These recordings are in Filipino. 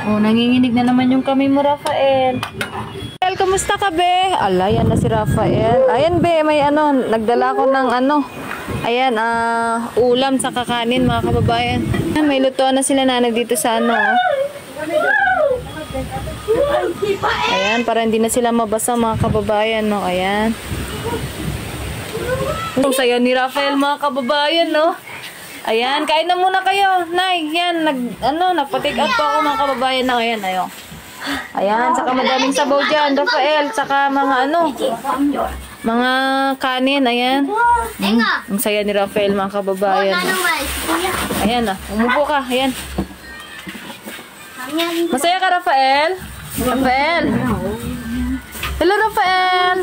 Oh, nanginginig na naman yung kamay mo, Rafael. Rafael, kamusta ka, be? Ala, yan na si Rafael. Ayan, be, may ano, nagdala ko ng ano. Ayan, ulam sa kakanin, mga kababayan. May lutuan na sila nanay dito sa ano. Ayan, para hindi na sila mabasa, mga kababayan, no? Ayan. Ang saya ni Rafael, mga kababayan, no? Ayan, kain na muna kayo. Nay, yan, nagpa-take out po ako, mga kababayan, na. Ayan, ayo. Ayan, saka madaming sabaw dyan, Rafael, saka mga ano, mga kanin, ayan. Ang saya ni Rafael, mga kababayan. Ayan na, umupo ka, ayan. Masaya ka, Rafael? Rafael? Hello, Rafael!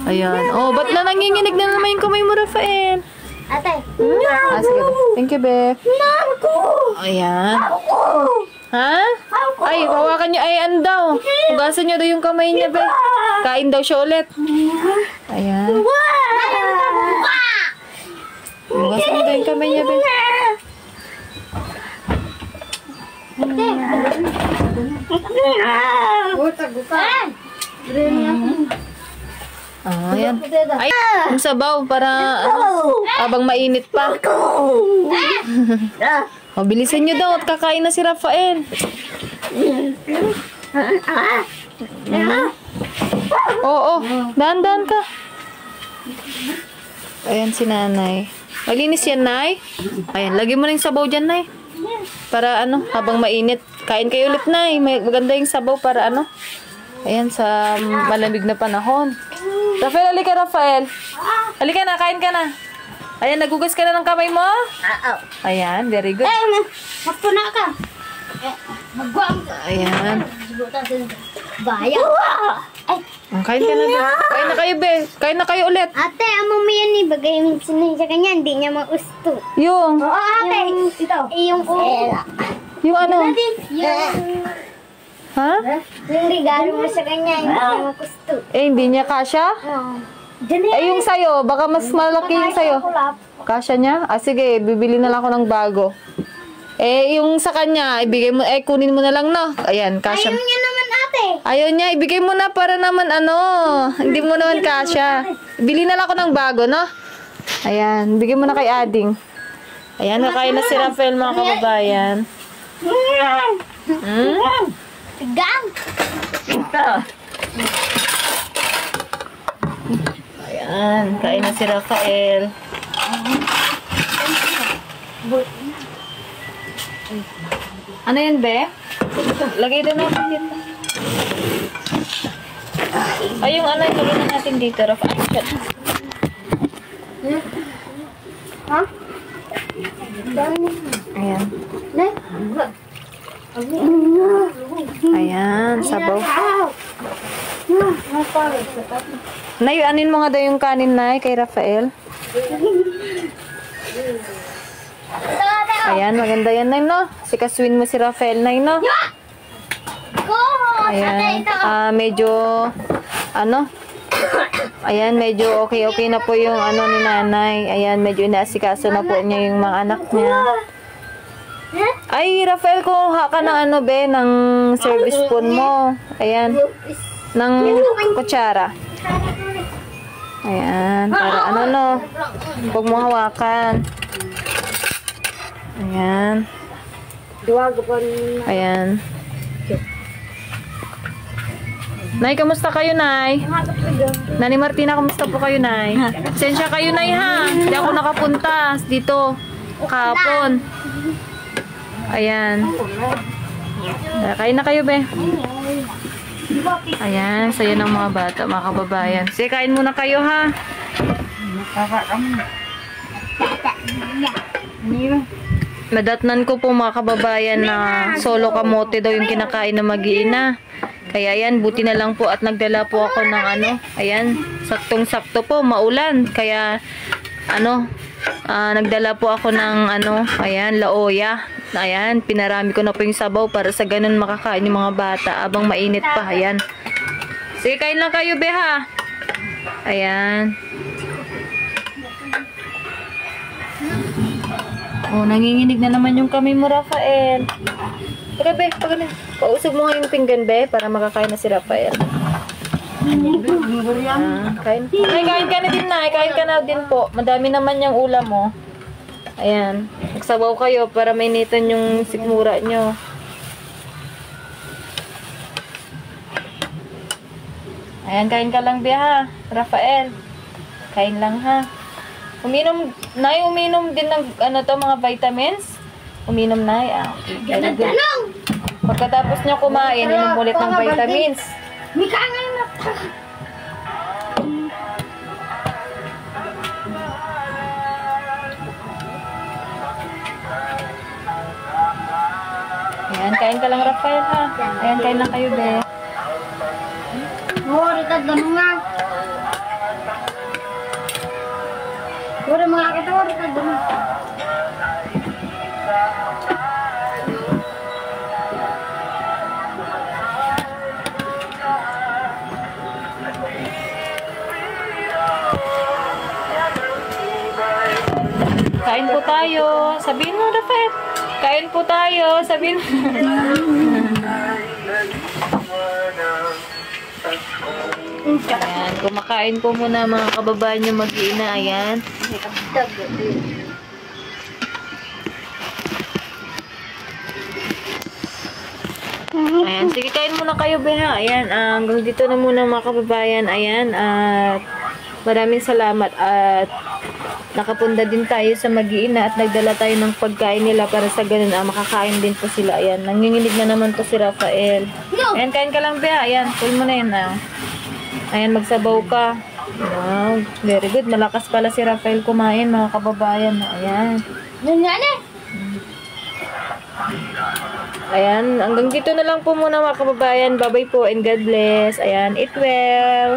Ayan. Oh, ba't na nanginginig na naman yung kamay mo, Rafael? Ate. Sige. Thank you, be. Ayan. Ha? Ay, hawakan niyo. Ay, ano daw? Hugasan niyo daw yung kamay niya, be. Kain daw siya ulit. Ayan. Hugasan niyo daw yung kamay niya, be. Oh, ayan. Ay, yung sabaw para habang mainit pa. Oh, bilisan nyo daw at kakain na si Rafael. Oo, dahan-dahan ka. Ayan si nanay. Malinis yan, nay. Ayan, lagi mo na yung sabaw dyan, nay. Para ano, habang mainit. Kain kayo ulit, nay. Maganda yung sabaw para ano. Ayan, sa malamig na panahon. Rafael, halika, Rafael. Halika na, kain ka na. Ayan, nagugas ka na ng kamay mo? Ayan, very good. Magpuna ka. Ayan. Bayan. Kain ka na. Kain na kayo, be. Kain na kayo ulit. Ate, amo mo yan eh. Bagay yung sinay sa kanya, hindi niya magusto. Yung? Oo, ate. Ito. Yung Yung ano? Yung... Ha? Yung regalo mo sa kanya, hindi niya magusto. Eh, hindi niya kasya? Oo. Eh, yung sayo, baka mas malaki yung sayo. Kasya niya? Sige, bibili na lang ako ng bago. Eh, yung sa kanya, ibigay mo, kunin mo na lang, no? Ayan, kasya. Ayaw niya naman, ate. Ayaw niya, ibigay mo na para naman, hindi mo naman kasya. Bili na lang ako ng bago, no? Ayan, bigay mo na kay Ading. Ayan, nakain na si Rafael, mga kababayan. Gang! Ayan, kain na si Rafael. Ano yan, be? Lagay din natin dito. Ay, yung ano, lagay na natin dito, Rafael. Ha? Ayan. Ayan, sabaw. Nay, anin mo nga daw yung kanin, Nay, kay Rafael. Ayan, maganda yan, Nay, no? Sikaswin mo si Rafael, Nay, no? Ayan, medyo, ayan, medyo okay na po yung ano ni nanay. Ayan, medyo inaasikaso na po niya yung mga anak niya. Ay, Rafael, kuha ka ng be, ng service spoon mo. Ayan, ng kutsara. Ayan, para no, huwag mo hawakan. Ayan. Ayan. Nay, kamusta kayo, Nay? Nani Martina, kamusta po kayo, Nay? Sensya kayo, Nay, ha? Hindi ako nakapunta dito kahapon. Ayan. Kain na kayo, be. Ayan, sayo ng mga bata, mga kababayan. Sige, kain muna kayo, ha? Nadatnan ko po, mga kababayan, na solo kamote daw yung kinakain na mag-iina. Kaya ayan, buti na lang po at nagdala po ako ng ayan, saktong-sakto po, maulan. Kaya, nagdala po ako ng ayan, laoya. Ayan, pinarami ko na po yung sabaw para sa ganun makakain yung mga bata abang mainit pa. Ayan. Sige, kain lang kayo, be, ha? Ayan. Oh, nanginginig na naman yung kamay mo, Rafael. Tara, be. Pausog mo nga yung pinggan, be, para makakain na si Rafael. Kain. Ay, kain ka na din, Nay. Kain ka na din po. Madami naman yung ulam, mo. Ayan. Magsabaw kayo para mainitan yung sikmura nyo. Ayan, kain ka lang, be, ha. Rafael. Kain lang, ha. Nay, uminom din ng, mga vitamins. Uminom, Nay. Okay. Very good. Pagkatapos nyo kumain, inom ulit ng vitamins. Mika ngayon na. Ayan, kain ka lang, Rafael, ha. Ayan, kain lang kayo, be. Oo, ritad na mga. Wala mga kita, ritad na mga. Kain po tayo. Sabihin mo, Rafael. Kain po tayo. Sabihin mo. Ayan, kumakain po muna mga kababayan nyo mag-iina. Ayan. Ayan, sige, kain muna kayo, Beha. Ayan, hanggang dito na muna mga kababayan. Ayan, at maraming salamat at nakapunta din tayo sa mag-iina at nagdala tayo ng pagkain nila para sa ganun, makakain din po sila. Ayan, nanginginig na naman po si Rafael. Ayan, kain ka lang, Beha. Ayan, pull mo na yan. Ayan, magsabaw ka. Wow, very good. Malakas pala si Rafael kumain, mga kababayan. Ayan. Ayan, hanggang dito na lang po muna mga kababayan. Bye-bye po and God bless. Ayan, eat well.